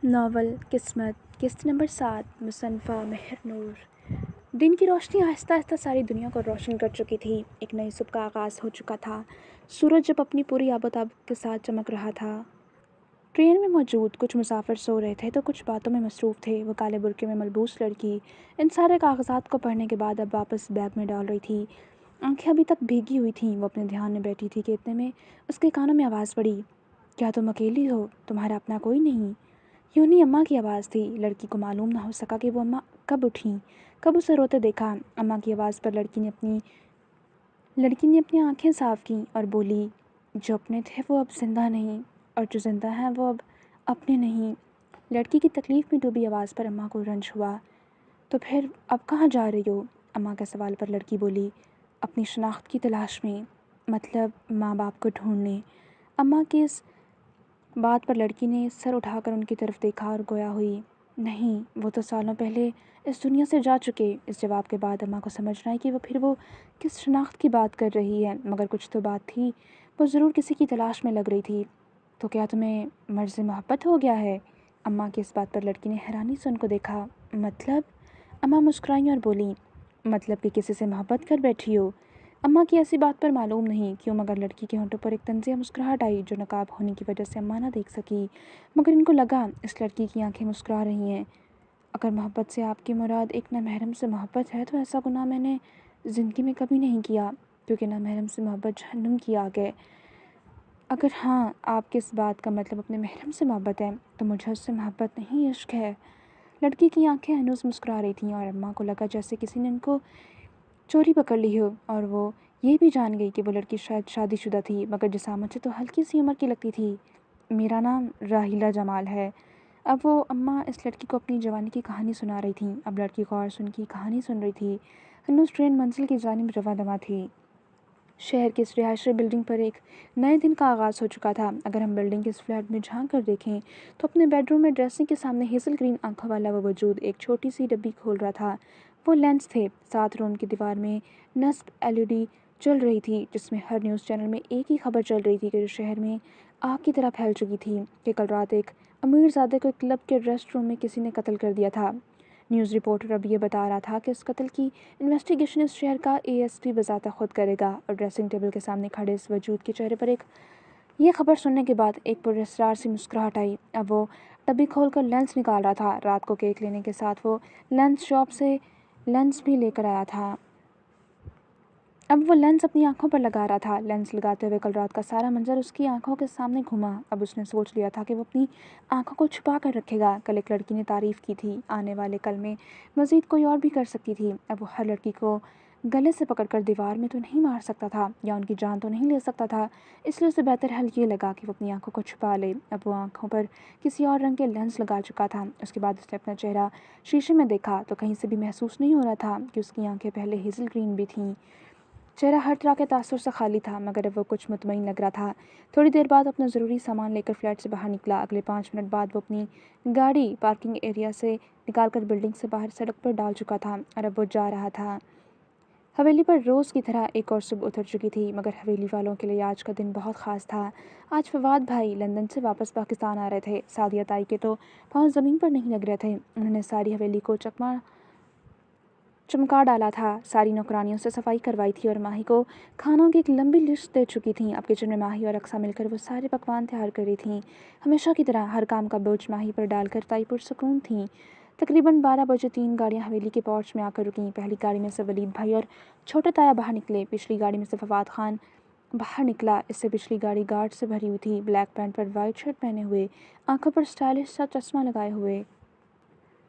Novel قسمت قسط number 7 مصنفہ مہر نور۔ دن کی روشنی آہستہ آہستہ ساری دنیا کو روشن کر چکی تھی۔ ایک نئی صبح کا آغاز ہو چکا تھا۔ سورج جب اپنی پوری آب و تاب کے ساتھ چمک رہا تھا۔ ٹرین میں موجود کچھ مسافر سو رہے تھے تو کچھ باتوں میں مصروف تھے۔ وہ کالے برقعے میں ملبوس لڑکی ان سارے کاغذات کو پڑھنے کے بعد اب واپس بیگ میں ڈال رہی تھی۔ آنکھیں ابھی تک بھیگی ہوئی تھیں۔ وہ اپنے دھیان میں بیٹھی تھی کہ اتنے میں اس کے کانوں میں آواز پڑی، کیا تم اکیلی ہو؟ تمہارا اپنا کوئی نہیں؟ یونی اماں کی آواز تھی۔ لڑکی کو معلوم نہ ہو سکا کہ وہ اماں کب اٹھیں، کب اسے روتے دیکھا۔ اماں کی آواز پر لڑکی نے اپنی آنکھیں صاف کیں اور بولی، جو اپنے تھے وہ اب زندہ نہیں، اور جو زندہ ہیں وہ اب اپنے نہیں۔ لڑکی کی تکلیف میں ڈوبی آواز پر اماں کو رنج ہوا۔ تو پھر اب کہاں جا رہی ہو؟ اماں کے سوال پر لڑکی بولی، اپنی شناخت کی تلاش میں، مطلب ماں باپ کو ڈھونڈنے۔ اماں کی اس بات پر لڑکی نے سر اٹھا کر ان کی طرف دیکھا اور گویا ہوئی، نہیں، وہ تو سالوں پہلے اس دنیا سے جا چکے۔ اس جواب کے بعد اماں کو سمجھ نہ آئی کہ وہ کس شناخت کی بات کر رہی ہے، مگر کچھ تو بات تھی، وہ ضرور کسی کی تلاش میں لگ رہی تھی۔ تو کیا تمہیں مرض محبت ہو گیا ہے؟ اماں کی اس بات پر لڑکی نے حیرانی سے ان کو دیکھا۔ مطلب؟ اماں مسکرائیں اور بولی، مطلب کہ کسی سے محبت کر بیٹھی ہو۔ اماں کی ایسی بات پر معلوم نہیں کیوں مگر لڑکی کے ہونٹوں پر ایک طنزیہ مسکراہٹ آئی جو نقاب ہونے کی وجہ سے اماں نہ دیکھ سکی، مگر ان کو لگا اس لڑکی کی آنکھیں مسکرا رہی ہیں۔ اگر محبت سے آپ کی مراد ایک نامحرم سے محبت ہے تو ایسا گناہ میں نے زندگی میں کبھی نہیں کیا، کیونکہ نامحرم سے محبت جہنم کی آگ ہے۔ اگر ہاں آپ کے اس بات کا مطلب اپنے محرم سے محبت ہے تو مجھے اس سے محبت نہیں، عشق ہے۔ لڑکی کی آنکھیں ہنوز مسکرا رہی تھیں اور اماں کو لگا جیسے کسی نے ان کو چوری پکڑ لی ہو، اور وہ یہ بھی جان گئی کہ وہ لڑکی شاید شادی شدہ تھی، مگر جسامت سے تو ہلکی سی عمر کی لگتی تھی۔ میرا نام راحیلہ جمال ہے۔ اب وہ اماں اس لڑکی کو اپنی جوانی کی کہانی سنا رہی تھیں۔ اب لڑکی غور سے ان کی کہانی سن رہی تھی۔ ہنوز ٹرین منزل کی جانب رواں دواں تھی۔ شہر کی اس رہائشی بلڈنگ پر ایک نئے دن کا آغاز ہو چکا تھا۔ اگر ہم بلڈنگ کے اس فلیٹ میں جھانک کر دیکھیں تو اپنے بیڈ روم میں ڈریسنگ کے سامنے ہیزل گرین آنکھوں والا وہ وجود ایک چھوٹی سی ڈبی کھول رہا تھا۔ وہ لینس تھے۔ ساتھ روم کی دیوار میں نصب LED چل رہی تھی جس میں ہر نیوز چینل میں ایک ہی خبر چل رہی تھی کہ جو شہر میں آگ کی طرح پھیل چکی تھی کہ کل رات ایک امیر زادے کو ایک کلب کے ریسٹ روم میں کسی نے قتل کر دیا تھا۔ نیوز رپورٹر اب یہ بتا رہا تھا کہ اس قتل کی انویسٹیگیشن اس شہر کا ASP بذاتِ خود کرے گا، اور ڈریسنگ ٹیبل کے سامنے کھڑے اس وجود کے چہرے پر یہ خبر سننے کے بعد ایک پراسرار سی مسکراہٹ آئی۔ اب وہ ڈبی کھول کر لینس نکال رہا تھا۔ رات کو کیک لینے کے ساتھ وہ لینس شاپ سے لینس بھی لے کر آیا تھا۔ اب وہ لینس اپنی آنکھوں پر لگا رہا تھا۔ لینس لگاتے ہوئے کل رات کا سارا منظر اس کی آنکھوں کے سامنے گھوما۔ اب اس نے سوچ لیا تھا کہ وہ اپنی آنکھوں کو چھپا کر رکھے گا۔ کل ایک لڑکی نے تعریف کی تھی، آنے والے کل میں مزید کوئی اور بھی کر سکتی تھی۔ اب وہ ہر لڑکی کو گلے سے پکڑ کر دیوار میں تو نہیں مار سکتا تھا یا ان کی جان تو نہیں لے سکتا تھا، اس لیے اسے بہتر حل یہ لگا کہ وہ اپنی آنکھوں کو چھپا لے۔ اب وہ آنکھوں پر کسی اور رنگ کے لینس لگا چکا تھا۔ اس کے بعد اس نے اپنا چہرہ شیشے میں دیکھا تو کہیں سے بھی محسوس نہیں ہو رہا تھا کہ اس کی آنکھیں پہلے ہیزل گرین بھی تھیں۔ چہرہ ہر طرح کے تاثر سے خالی تھا، مگر اب وہ کچھ مطمئن لگ رہا تھا۔ تھوڑی دیر بعد اپنا ضروری سامان لے کر فلیٹ سے باہر نکلا۔ اگلے 5 منٹ بعد وہ اپنی گاڑی پارکنگ ایریا سے نکال کر بلڈنگ سے باہر سڑک پر ڈال چکا تھا اور اب وہ جا رہا تھا۔ حویلی پر روز کی طرح ایک اور صبح اتر چکی تھی، مگر حویلی والوں کے لیے آج کا دن بہت خاص تھا۔ آج فواد بھائی لندن سے واپس پاکستان آ رہے تھے۔ سعدیہ تائی کے تو پاؤں زمین پر نہیں لگ رہے تھے۔ انہوں نے ساری حویلی کو چمکا ڈالا تھا، ساری نوکرانیوں سے صفائی کروائی تھی اور ماہی کو کھانوں کی ایک لمبی لسٹ دے چکی تھیں۔ اب کچن میں ماہی اور اقصیٰ مل کر وہ سارے پکوان تیار کر رہی تھیں۔ ہمیشہ کی طرح ہر کام کا بوجھ ماہی پر ڈال کر تائی پرسکون تھیں۔ تقریباً 12 بجے 3 گاڑیاں حویلی کے پورچ میں آ کر رکیں۔ پہلی گاڑی میں سے ولید بھائی اور چھوٹے تایا باہر نکلے۔ پچھلی گاڑی میں سے فواد خان باہر نکلا۔ اس سے پچھلی گاڑی گارڈ سے بھری ہوئی تھی، بلیک پینٹ پر وائٹ شرٹ پہنے ہوئے، آنکھوں پر اسٹائلش سا چشمہ لگائے ہوئے۔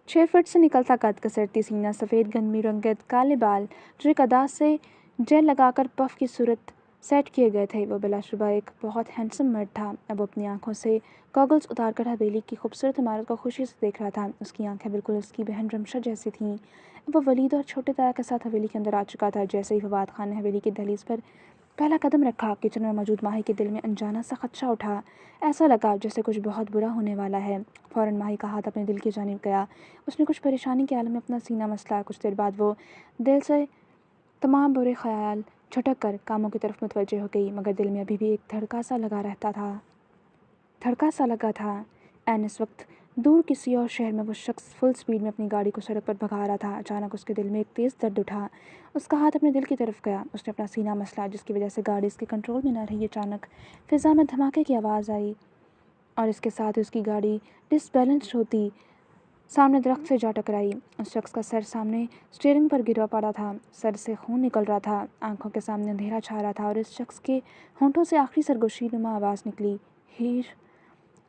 6 فٹ سے نکلتا قد، کسرتی سینہ، سفید گندمی رنگت کالے بال جو ایک ادا سے جیل لگا کر پف کی صورت سیٹ کیے گئے تھے۔ وہ بلا شبہ ایک بہت ہینڈسم مرد تھا۔ اب وہ اپنی آنکھوں سے گوگلز اتار کر حویلی کی خوبصورت عمارت کو خوشی سے دیکھ رہا تھا۔ اس کی آنکھیں بالکل اس کی بہن رمشا جیسی تھیں۔ اب وہ ولید اور چھوٹے تایا کے ساتھ حویلی کے اندر آ چکا تھا۔ جیسے ہی فواد خان نے حویلی کی دہلیز پر پہلا قدم رکھا، کچن میں موجود ماہی کے دل میں انجانا سا خدشہ اٹھا۔ ایسا لگا جیسے کچھ بہت برا ہونے والا ہے۔ فوراً ماہی کا ہاتھ اپنے دل کی جانب گیا۔ اس نے کچھ پریشانی کے عالم میں اپنا سینہ مسلا۔ کچھ دیر بعد وہ دل سے تمام برے خیال جھٹک کر کاموں کی طرف متوجہ ہو گئی، مگر دل میں ابھی بھی ایک دھڑکا سا لگا تھا۔ عین اس وقت دور کسی اور شہر میں وہ شخص فل سپیڈ میں اپنی گاڑی کو سڑک پر بھگا رہا تھا۔ اچانک اس کے دل میں ایک تیز درد اٹھا۔ اس کا ہاتھ اپنے دل کی طرف گیا۔ اس نے اپنا سینہ مسلا، جس کی وجہ سے گاڑی اس کے کنٹرول میں نہ رہی۔ اچانک فضا میں دھماکے کی آواز آئی اور اس کے ساتھ اس کی گاڑی ڈس بیلنسڈ ہوتی سامنے درخت سے جا ٹکرائی۔ اس شخص کا سر سامنے اسٹیئرنگ پر گرا پڑا تھا۔ سر سے خون نکل رہا تھا، آنکھوں کے سامنے اندھیرا چھا رہا تھا اور اس شخص کے ہونٹوں سے آخری سرگوشی نما آواز نکلی، ہیر۔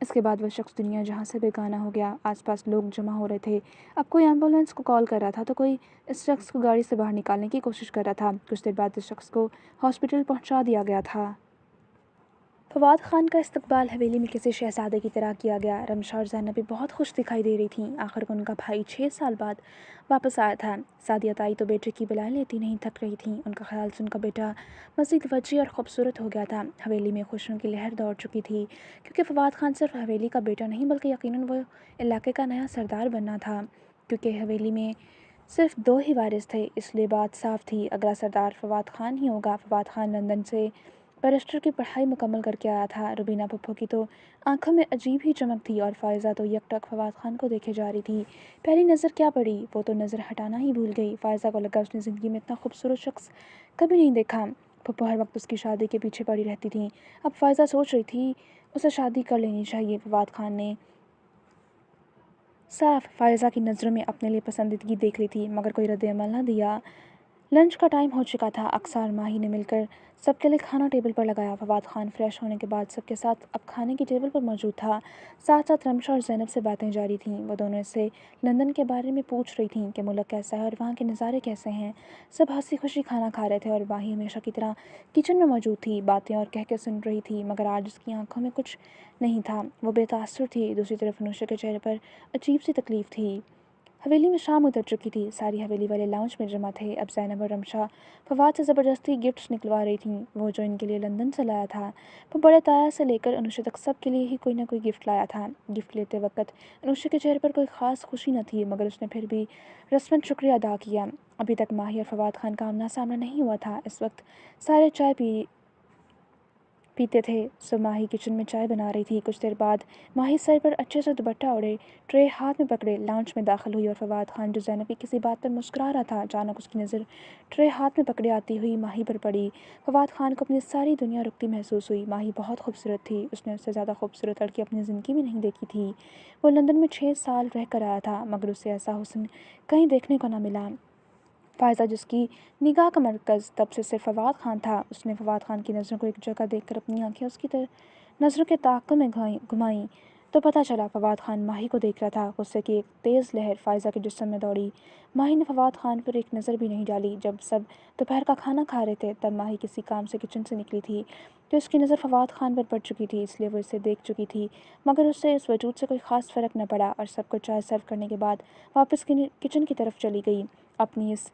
اس کے بعد وہ شخص دنیا جہاں سے بیگانہ ہو گیا۔ آس پاس لوگ جمع ہو رہے تھے۔ اب کوئی ایمبولینس کو کال کر رہا تھا تو کوئی اس شخص کو گاڑی سے باہر نکالنے کی کوشش کر رہا تھا۔ کچھ دیر بعد اس شخص کو ہاسپٹل پہنچا دیا گیا تھا۔ فواد خان کا استقبال حویلی میں کسی شہزادے کی طرح کیا گیا۔ رمشا اور زینب بھی بہت خوش دکھائی دے رہی تھیں۔ آخر کو ان کا بھائی 6 سال بعد واپس آیا تھا۔ سعدیہ تائی تو بیٹے کی بلائیں لیتی نہیں تھک رہی تھیں۔ ان کا خیال سے ان کا بیٹا مزید وجیح اور خوبصورت ہو گیا تھا۔ حویلی میں خوشیوں کی لہر دوڑ چکی تھی، کیونکہ فواد خان صرف حویلی کا بیٹا نہیں بلکہ یقیناً وہ علاقے کا نیا سردار بننا تھا۔ کیونکہ حویلی میں صرف 2 ہی وارث تھے، اس لیے بات صاف تھی، اگلا سردار فواد خان ہی ہوگا۔ فواد خان لندن سے بیرسٹر کی پڑھائی مکمل کر کے آیا تھا۔ روبینہ پھپھو کی تو آنکھوں میں عجیب ہی چمک تھی اور فائزہ تو یک ٹک فواد خان کو دیکھے جا رہی تھی۔ پہلی نظر کیا پڑی، وہ تو نظر ہٹانا ہی بھول گئی۔ فائزہ کو لگا اس نے زندگی میں اتنا خوبصورت شخص کبھی نہیں دیکھا۔ پھپھو ہر وقت اس کی شادی کے پیچھے پڑی رہتی تھیں۔ اب فائزہ سوچ رہی تھی اسے شادی کر لینی چاہیے۔ فواد خان نے صاف فائزہ کی نظروں میں اپنے لیے پسندیدگی دیکھ لی تھی، مگر کوئی رد عمل نہ دیا۔ لنچ کا ٹائم ہو چکا تھا۔ اقصیٰ اور ماہی نے مل کر سب کے لیے کھانا ٹیبل پر لگایا۔ فواد خان فریش ہونے کے بعد سب کے ساتھ اب کھانے کی ٹیبل پر موجود تھا۔ ساتھ ساتھ رمشا اور زینب سے باتیں جاری تھیں۔ وہ دونوں اس سے لندن کے بارے میں پوچھ رہی تھیں کہ ملک کیسا ہے اور وہاں کے نظارے کیسے ہیں۔ سب ہنسی خوشی کھانا کھا رہے تھے اور ماہی ہمیشہ کی طرح کچن میں موجود تھی، باتیں اور کہہ کے سن رہی تھی، مگر آج اس کی آنکھوں میں کچھ نہیں تھا، وہ بے تاثر تھی۔ دوسری طرف انوشا کے چہرے پر عجیب سی تکلیف تھی۔ حویلی میں شام اتر چکی تھی۔ ساری حویلی والے لاؤنج میں جمع تھے۔ اب زینب اور رمشا فواد سے زبردستی گفٹس نکلوا رہی تھیں، وہ جو ان کے لیے لندن سے لایا تھا۔ وہ بڑے تایا سے لے کر انوشا تک سب کے لیے ہی کوئی نہ کوئی گفٹ لایا تھا۔ گفٹ لیتے وقت انوشا کے چہرے پر کوئی خاص خوشی نہ تھی، مگر اس نے پھر بھی رسماً شکریہ ادا کیا۔ ابھی تک ماہی اور فواد خان کا آمنا سامنا نہیں ہوا تھا۔ اس وقت سارے چائے پیتے تھے، سو ماہی کچن میں چائے بنا رہی تھی۔ کچھ دیر بعد ماہی سر پر اچھے سے دوپٹہ اوڑھے، ٹرے ہاتھ میں پکڑے لاؤنج میں داخل ہوئی اور فواد خان جو زینب کی کسی بات پر مسکرا رہا تھا، اچانک اس کی نظر ٹرے ہاتھ میں پکڑے آتی ہوئی ماہی پر پڑی۔ فواد خان کو اپنی ساری دنیا رکتی محسوس ہوئی۔ ماہی بہت خوبصورت تھی، اس نے اس سے زیادہ خوبصورت لڑکی اپنی زندگی میں نہیں دیکھی تھی۔ وہ لندن میں 6 سال رہ کر آیا تھا، مگر اسے ایسا حسن کہیں دیکھنے کو نہ ملا۔ فائزہ جس کی نگاہ کا مرکز تب سے صرف فواد خان تھا، اس نے فواد خان کی نظروں کو ایک جگہ دیکھ کر اپنی آنکھیں اس کی نظروں کے تعاقب میں گھمائیں تو پتہ چلا فواد خان ماہی کو دیکھ رہا تھا۔ غصے کی ایک تیز لہر فائزہ کے جسم میں دوڑی۔ ماہی نے فواد خان پر ایک نظر بھی نہیں ڈالی۔ جب سب دوپہر کا کھانا کھا رہے تھے تب ماہی کسی کام سے کچن سے نکلی تھی تو اس کی نظر فواد خان پر پڑ چکی تھی، اس لیے وہ اسے دیکھ چکی تھی، مگر اس سے اس وجود سے کوئی خاص فرق نہ پڑا اور سب کو چائے سرو کرنے کے بعد واپس کچن کی طرف چلی گئی۔ اپنی اس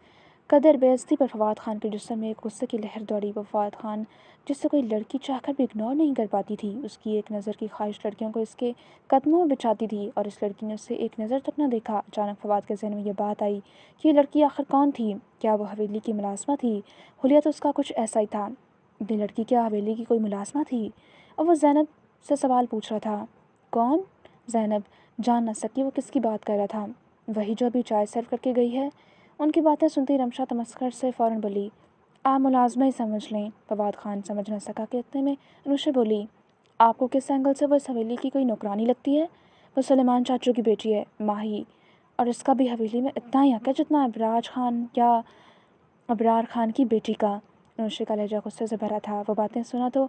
قدر بے عزتی پر فواد خان کے جسم میں ایک غصے کی لہر دوڑی۔ وہ فواد خان جس سے کوئی لڑکی چاہ کر بھی اگنور نہیں کر پاتی تھی، اس کی ایک نظر کی خواہش لڑکیوں کو اس کے قدموں میں بچھاتی تھی، اور اس لڑکی نے اسے ایک نظر تک نہ دیکھا۔ اچانک فواد کے ذہن میں یہ بات آئی کہ یہ لڑکی آخر کون تھی؟ کیا وہ حویلی کی ملازمہ تھی؟ حلیہ تو اس کا کچھ ایسا ہی تھا۔ یہ لڑکی کیا حویلی کی کوئی ملازمہ تھی؟ اور وہ زینب سے سوال پوچھ رہا تھا۔ کون؟ زینب جان نہ سکی وہ کس کی بات کر رہا تھا۔ وہی جو ابھی چائے سرو کر کے گئی ہے۔ ان کی باتیں سنتی رمشا تمسخر سے فوراً بولی، آپ ملازمہ ہی سمجھ لیں۔ فواد خان سمجھ نہ سکا کہ اتنے میں انوشا بولی، آپ کو کس اینگل سے وہ اس حویلی کی کوئی نوکرانی لگتی ہے؟ وہ سلیمان چاچو کی بیٹی ہے ماہی، اور اس کا بھی حویلی میں اتنا ہی حق ہے جتنا ابراج خان یا ابرار خان کی بیٹی کا۔ انوشا کا لہجہ غصے سے بھرا تھا۔ وہ باتیں سنا تو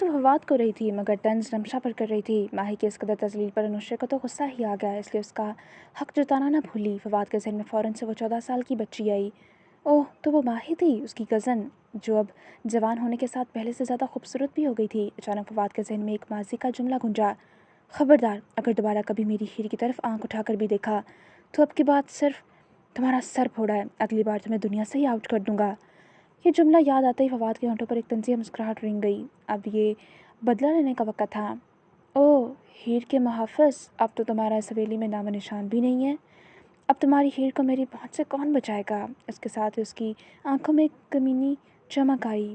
فواد کو رہی تھی، مگر طنز رمشا پر کر رہی تھی۔ ماہی کی اس قدر تذلیل پر انوشا کو تو غصہ ہی آ گیا، اس لیے اس کا حق جتانا نہ بھولی۔ فواد کے ذہن میں فوراً سے وہ 14 سال کی بچی آئی۔ اوہ، تو وہ ماہی تھی، اس کی کزن، جو اب جوان ہونے کے ساتھ پہلے سے زیادہ خوبصورت بھی ہو گئی تھی۔ اچانک فواد کے ذہن میں ایک ماضی کا جملہ گونجا، خبردار اگر دوبارہ کبھی میری ہیر کی طرف آنکھ اٹھا کر بھی دیکھا تو اب کی بات صرف تمہارا سر پھوڑا ہے، اگلی بار تمہیں دنیا سے ہی آؤٹ کر دوں گا۔ یہ جملہ یاد آتے ہی فواد کے ہونٹوں پر ایک طنزیہ مسکراہٹ رنگ گئی۔ اب یہ بدلہ لینے کا وقت تھا۔ اوہ ہیر کے محافظ، اب تو تمہارا اس حویلی میں نام و نشان بھی نہیں ہے۔ اب تمہاری ہیر کو میری پہنچ سے کون بچائے گا؟ اس کے ساتھ اس کی آنکھوں میں ایک کمینی چمک آئی۔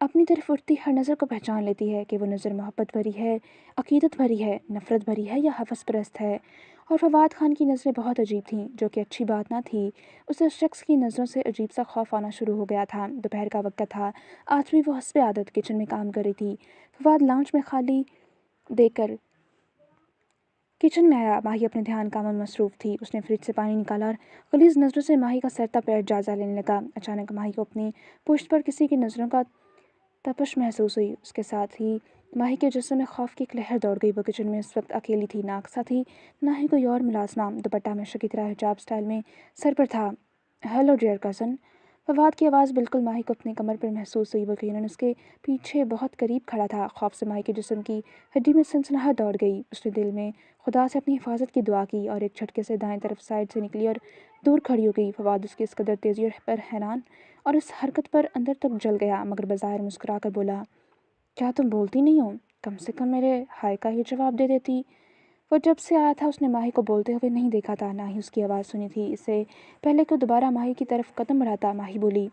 اپنی طرف اٹھتی ہر نظر کو پہچان لیتی ہے کہ وہ نظر محبت بھری ہے، عقیدت بھری ہے، نفرت بھری ہے یا حوث پرست ہے۔ اور فواد خان کی نظریں بہت عجیب تھیں، جو کہ اچھی بات نہ تھی۔ اسے اس شخص کی نظروں سے عجیب سا خوف آنا شروع ہو گیا تھا۔ دوپہر کا وقت تھا، آج بھی وہ حسب عادت کچن میں کام کر رہی تھی۔ فواد لاؤنج میں خالی دے کر کچن میں آیا۔ ماہی اپنے دھیان کام میں مصروف تھی۔ اس نے فریج سے پانی نکالا اور غلیظ نظروں سے ماہی کا سرتا پیر جائزہ لینے لگا۔ اچانک ماہی کو اپنی پشت پر کسی کی نظروں کا تپش محسوس ہوئی۔ اس کے ساتھ ہی ماہی کے جسم میں خوف کی ایک لہر دوڑ گئی۔ وہ کچن میں اس وقت اکیلی تھی، نہ اقصیٰ تھی، نہ ہی کوئی اور ملازمہ۔ دوپٹہ ہمیشہ کی طرح حجاب سٹائل میں سر پر تھا۔ Hello dear cousin. فواد کی آواز بالکل ماہی کو اپنی کمر پر محسوس ہوئی۔ وہ یقیناً اس کے پیچھے بہت قریب کھڑا تھا۔ خوف سے ماہی کے جسم کی ہڈی میں سنسناہٹ دوڑ گئی۔ اس نے دل میں خدا سے اپنی حفاظت کی دعا کی اور ایک جھٹکے سے دائیں طرف سائڈ سے نکلی اور دور کھڑی ہو گئی۔ فواد اس کی اس قدر تیزی پر حیران اور اس حرکت پر اندر تک جل گیا، مگر بظاہر مسکرا کر بولا، کیا تم بولتی نہیں ہو؟ کم سے کم میرے ہائے کا ہی جواب دے دیتی۔ وہ جب سے آیا تھا اس نے ماہی کو بولتے ہوئے نہیں دیکھا تھا، نہ ہی اس کی آواز سنی تھی۔ اس سے پہلے کہ دوبارہ ماہی کی طرف قدم بڑھاتا، ماہی بولی،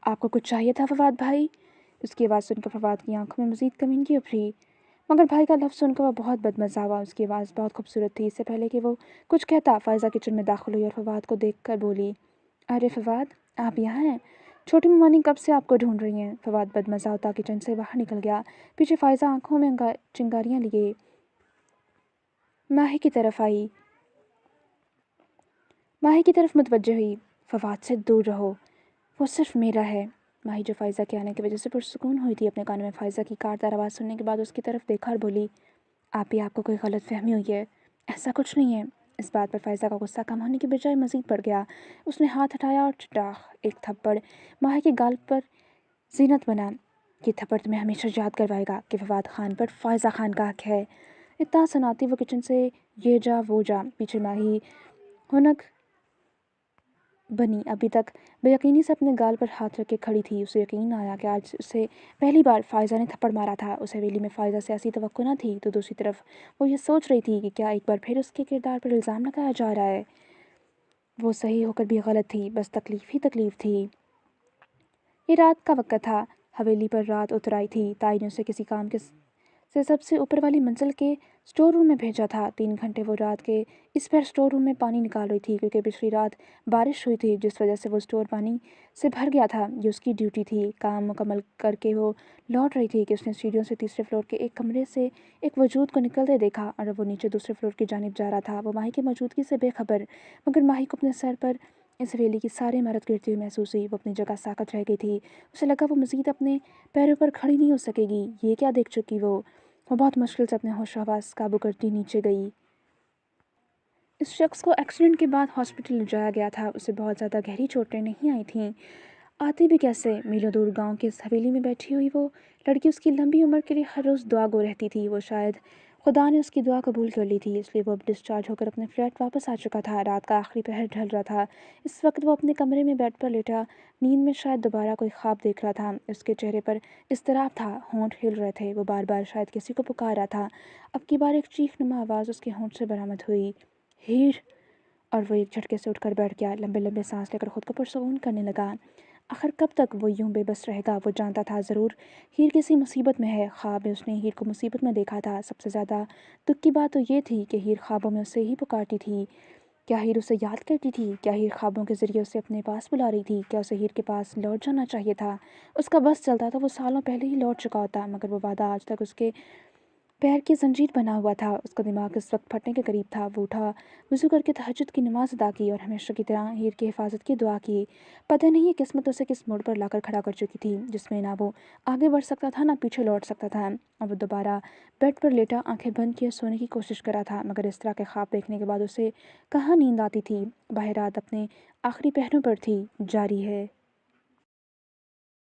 آپ کو کچھ چاہیے تھا فواد بھائی؟ اس کی آواز سن کر فواد کی آنکھوں میں مزید کمینگی ابھری، مگر بھائی کا لفظ سن کر وہ بہت بدمزہ ہوا۔ اس کی آواز بہت خوبصورت تھی۔ اس سے پہلے کہ وہ کچھ کہتا، فائزہ کچن میں داخل ہوئی اور فواد کو دیکھ کر بولی، ارے فواد، آپ یہاں ہیں؟ چھوٹی ممانی کب سے آپ کو ڈھونڈ رہی ہیں۔ فواد بدمزہ ہوتا کچن سے باہر نکل گیا۔ پیچھے فائزہ آنکھوں میں چنگاریاں لیے ماہی کی طرف متوجہ ہوئی۔ فواد سے دور رہو، وہ صرف میرا ہے۔ ماہی جو فائزہ کے آنے کی وجہ سے پرسکون ہوئی تھی، اپنے کانوں میں فائزہ کی کاٹدار آواز سننے کے بعد اس کی طرف دیکھا اور بولی، آپ کو کوئی غلط فہمی ہوئی ہے، ایسا کچھ نہیں ہے۔ اس بات پر فائزہ کا غصہ کم ہونے کی بجائے مزید بڑھ گیا۔ اس نے ہاتھ ہٹایا اور چٹاخ ایک تھپڑ ماہی کے گال پر زینت بنا۔ یہ تھپڑ تمہیں ہمیشہ یاد کروائے گا کہ فواد خان پر فائزہ خان کا حق ہے۔ اتنا سناتی وہ کچن سے یہ جا وہ جا۔ پیچھے ماہی ہنک بنی ابھی تک بے یقینی سے اپنے گال پر ہاتھ رکھ کے کھڑی تھی۔ اسے یقین آیا کہ آج اسے پہلی بار فائزہ نے تھپڑ مارا تھا۔ اس حویلی میں فائزہ سے ایسی توقع نہ تھی، تو دوسری طرف وہ یہ سوچ رہی تھی کہ کیا ایک بار پھر اس کے کردار پر الزام لگایا جا رہا ہے۔ وہ صحیح ہو کر بھی غلط تھی، بس تکلیف ہی تکلیف تھی۔ یہ رات کا وقت تھا، حویلی پر رات اتر آئی تھی۔ تائی نے اسے کسی کام سے سب سے اوپر والی منزل کے اسٹور روم میں بھیجا تھا۔ 3 گھنٹے وہ رات کے اس پیر اسٹور روم میں پانی نکال رہی تھی، کیونکہ پچھلی رات بارش ہوئی تھی، جس وجہ سے وہ اسٹور پانی سے بھر گیا تھا۔ یہ اس کی ڈیوٹی تھی۔ کام مکمل کر کے وہ لوٹ رہی تھی کہ اس نے سیڑھیوں سے تیسرے فلور کے ایک کمرے سے ایک وجود کو نکلتے دیکھا، اور وہ نیچے دوسرے فلور کی جانب جا رہا تھا۔ وہ ماہی کی موجودگی سے بے خبر، مگر ماہی کو اپنے سر پر اس حویلی کی ساری عمارت گرتی ہوئی محسوس ہوئی۔ وہ اپنی جگہ ساکت رہ گئی تھی۔ اسے لگا وہ مزید اپنے پیروں پر کھڑی نہیں ہو سکے گی۔ یہ کیا دیکھ چکی وہ بہت مشکل سے اپنے ہوش و حواس قابو کرتی نیچے گئی۔ اس شخص کو ایکسیڈنٹ کے بعد ہاسپٹل لے جایا گیا تھا۔ اسے بہت زیادہ گہری چوٹیں نہیں آئی تھیں۔ آتی بھی کیسے؟ میلوں دور گاؤں کی اس حویلی میں بیٹھی ہوئی وہ لڑکی اس کی لمبی عمر کے لیے ہر روز دعا گو رہتی تھی۔ وہ شاید خدا نے اس کی دعا قبول کر لی تھی، اس لیے وہ اب ڈسچارج ہو کر اپنے فلیٹ واپس آ چکا تھا۔ رات کا آخری پہر ڈھل رہا تھا۔ اس وقت وہ اپنے کمرے میں بیڈ پر لیٹا نیند میں شاید دوبارہ کوئی خواب دیکھ رہا تھا۔ اس کے چہرے پر اضطراب تھا، ہونٹ ہل رہے تھے، وہ بار بار شاید کسی کو پکار رہا تھا۔ اب کی بار ایک چیخ نما آواز اس کے ہونٹ سے برآمد ہوئی، ہیر! اور وہ ایک جھٹکے سے اٹھ کر بیٹھ گیا، لمبے لمبے سانس لے کر خود کو پرسکون کرنے لگا۔ آخر کب تک وہ یوں بے بس رہے گا؟ وہ جانتا تھا ضرور ہیر کسی مصیبت میں ہے۔ خواب میں اس نے ہیر کو مصیبت میں دیکھا تھا۔ سب سے زیادہ دکھ کی بات تو یہ تھی کہ ہیر خوابوں میں اسے ہی پکارتی تھی۔ کیا ہیر اسے یاد کرتی تھی؟ کیا ہیر خوابوں کے ذریعے اسے اپنے پاس بلا رہی تھی؟ کیا اسے ہیر کے پاس لوٹ جانا چاہیے تھا؟ اس کا بس چلتا تو وہ سالوں پہلے ہی لوٹ چکا ہوتا، مگر وہ وعدہ آج تک اس کے پیر کی زنجیر بنا ہوا تھا۔ اس کا دماغ اس وقت پھٹنے کے قریب تھا۔ وہ اٹھا، وضو کر کے تہجد کی نماز ادا کی اور ہمیشہ کی طرح ہیر کی حفاظت کی دعا کی۔ پتہ نہیں یہ قسمت اسے کس موڑ پر لا کر کھڑا کر چکی تھی، جس میں نہ وہ آگے بڑھ سکتا تھا، نہ پیچھے لوٹ سکتا تھا۔ اور وہ دوبارہ بیڈ پر لیٹا آنکھیں بند کیے سونے کی کوشش کر رہا تھا، مگر اس طرح کے خواب دیکھنے کے بعد اسے کہاں نیند آتی تھی۔ باہر رات اپنے آخری پہروں پر تھی۔ جاری ہے۔